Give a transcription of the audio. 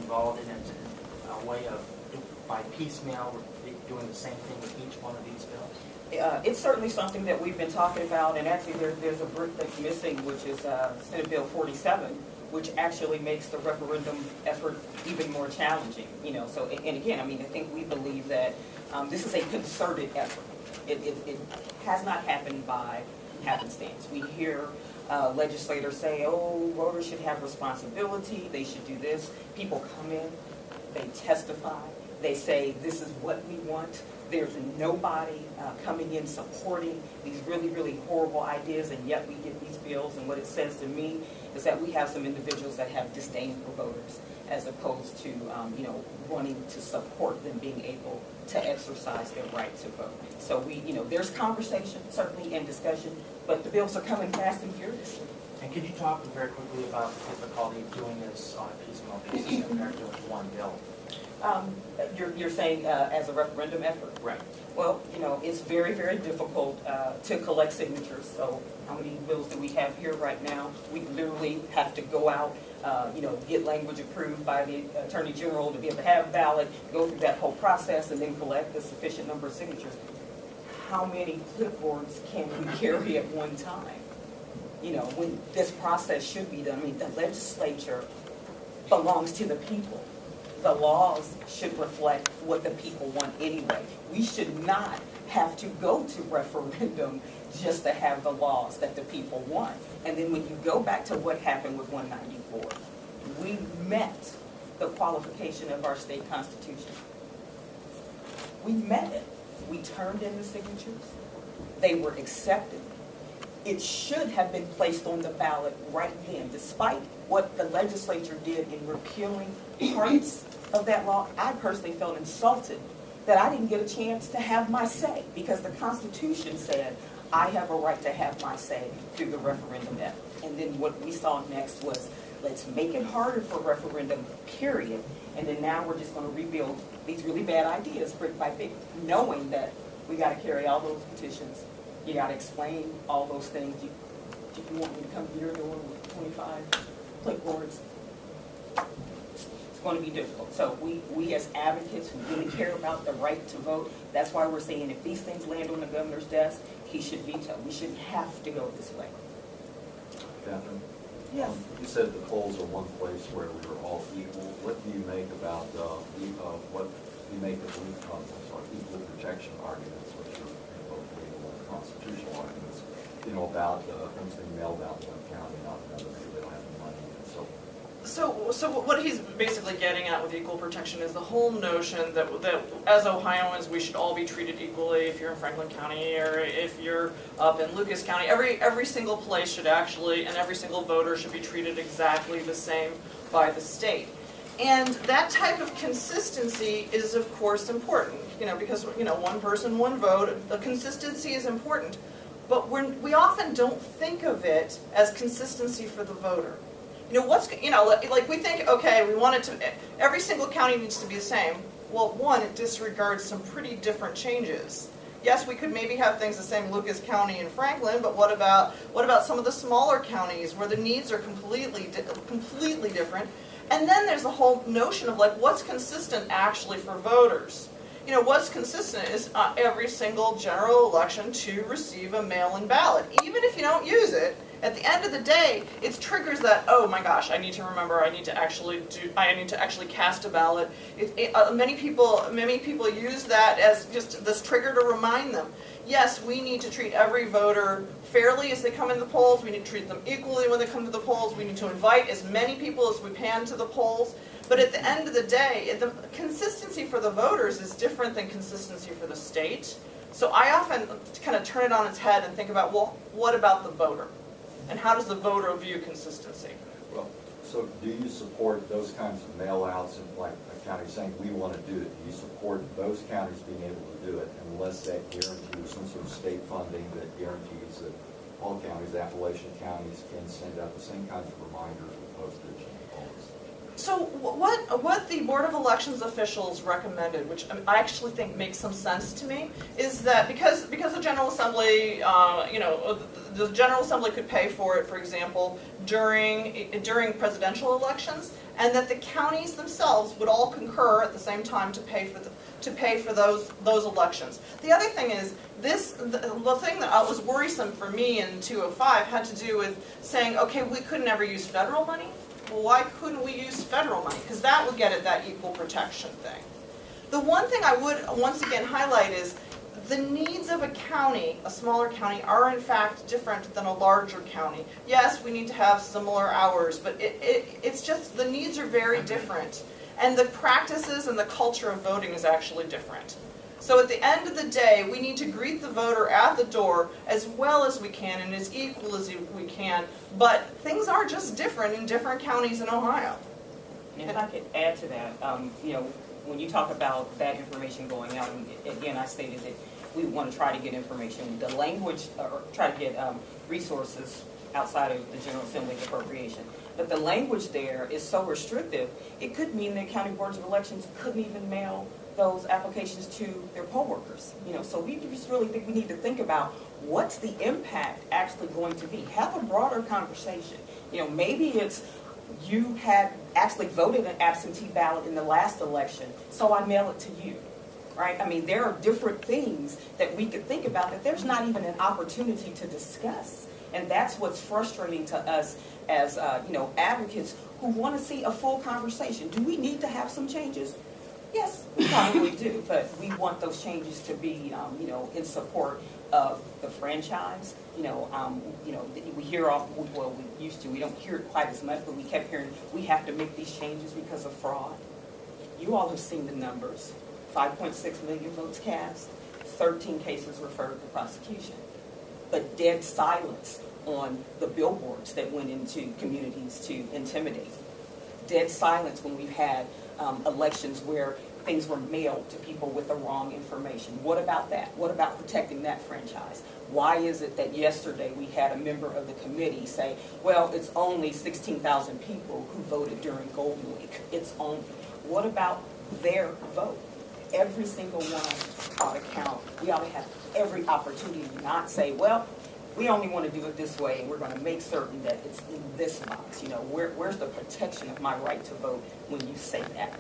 involved in it, a way of, by piecemeal, doing the same thing with each one of these bills? It's certainly something that we've been talking about, and actually there's a brick that's missing, which is Senate Bill 47, which actually makes the referendum effort even more challenging. You know, so and again, I mean, I think we believe that this is a concerted effort. It has not happened by happenstance. We hear legislators say, "Oh, voters should have responsibility. They should do this." People come in, they testify, they say, "This is what we want." There's nobody coming in supporting these really, really horrible ideas, and yet we get these bills. And what it says to me is that we have some individuals that have disdain for voters, as opposed to you know, wanting to support them being able to exercise their right to vote. So we, you know, there's conversation certainly and discussion, but the bills are coming fast and furious. And could you talk very quickly about the difficulty of doing this on a piecemeal basis compared to one bill? You're saying as a referendum effort? Right. Well, you know, it's very, very difficult to collect signatures. So how many bills do we have here right now? We literally have to go out, you know, get language approved by the Attorney General to be able to have a ballot, go through that whole process, and then collect a sufficient number of signatures. How many clipboards can we carry at one time? You know, when this process should be done. I mean, the legislature belongs to the people. The laws should reflect what the people want anyway. We should not have to go to referendum just to have the laws that the people want. And then when you go back to what happened with 194, we met the qualification of our state constitution. We met it. We turned in the signatures. They were accepted. It should have been placed on the ballot right then, despite what the legislature did in repealing parts of that law. I personally felt insulted that I didn't get a chance to have my say, because the Constitution said I have a right to have my say through the referendum effort. And then what we saw next was, let's make it harder for referendum, period. And then now we're just going to rebuild these really bad ideas brick by brick, knowing that we got to carry all those petitions. You got to explain all those things. You want me to come to your door with 25 clipboards? It's going to be difficult. So we as advocates who really care about the right to vote, that's why we're saying if these things land on the governor's desk, he should veto. We shouldn't have to go this way. Catherine? Yes. You said the polls are one place where we are all equal. What do you make about what you make of equal protection arguments, which are both legal and constitutional arguments, you know, about things being mailed out in one county, not another, because they don't have the money and so forth? So what he's basically getting at with equal protection is the whole notion that as Ohioans we should all be treated equally. If you're in Franklin County or if you're up in Lucas County, every single place should actually, and every single voter should be treated exactly the same by the state. And that type of consistency is of course important, you know, because, you know, one person, one vote, the consistency is important, but we often don't think of it as consistency for the voter. You know, like we think, okay, we want it to, every single county needs to be the same. Well, one, it disregards some pretty different changes. Yes, we could maybe have things the same in Lucas County and Franklin, but what about some of the smaller counties where the needs are completely different? And then there's the whole notion of like, what's consistent actually for voters? You know, what's consistent is every single general election to receive a mail-in ballot. Even if you don't use it, at the end of the day, it triggers that, oh my gosh, I need to remember, I need to actually cast a ballot. Many people use that as just this trigger to remind them. Yes, we need to treat every voter fairly as they come in the polls. We need to treat them equally when they come to the polls. We need to invite as many people as we can to the polls. But at the end of the day, the consistency for the voters is different than consistency for the state. So I often kind of turn it on its head and think about, well, what about the voter? And how does the voter view consistency? Well, so do you support those kinds of mail-outs in like a county saying we want to do it? Do you support those counties being able to do it unless that guarantees some sort of state funding that guarantees that all counties, Appalachian counties, can send out the same kinds of reminders with postage and all this? So what the Board of Elections officials recommended, which I actually think makes some sense to me, is that because the General Assembly, you know, the General Assembly could pay for it, for example, during presidential elections, and that the counties themselves would all concur at the same time to pay for those elections. The other thing is, the thing that was worrisome for me in 205 had to do with saying, okay, we could never use federal money. Well, why couldn't we use federal money? Because that would get at that equal protection thing. The one thing I would once again highlight is the needs of a county, a smaller county, are in fact different than a larger county. Yes, we need to have similar hours, but it's just the needs are very different. And the practices and the culture of voting is actually different. So at the end of the day, we need to greet the voter at the door as well as we can and as equal as we can. But things are just different in different counties in Ohio. And if I could add to that, you know, when you talk about that information going out, and again, I stated that we want to try to get information, the language, or try to get resources outside of the General Assembly appropriation. But the language there is so restrictive, it could mean that county boards of elections couldn't even mail those applications to their poll workers. You know, so we just really think we need to think about what's the impact actually going to be. Have a broader conversation. You know, maybe it's you had actually voted an absentee ballot in the last election, so I mail it to you. Right? I mean, there are different things that we could think about that there's not even an opportunity to discuss. And that's what's frustrating to us as, you know, advocates who want to see a full conversation. Do we need to have some changes? Yes, we probably do, but we want those changes to be, you know, in support of the franchise. You know, we hear off, well, we used to, we don't hear it quite as much, but we kept hearing we have to make these changes because of fraud. You all have seen the numbers. 5.6 million votes cast, 13 cases referred to prosecution. But dead silence on the billboards that went into communities to intimidate. Dead silence when we've had elections where things were mailed to people with the wrong information. What about that? What about protecting that franchise? Why is it that yesterday we had a member of the committee say, well, it's only 16,000 people who voted during Golden Week. It's only. What about their vote? Every single one ought to count. We ought to have every opportunity to not say, well, we only want to do it this way, and we're going to make certain that it's in this box. You know, where's the protection of my right to vote when you say that?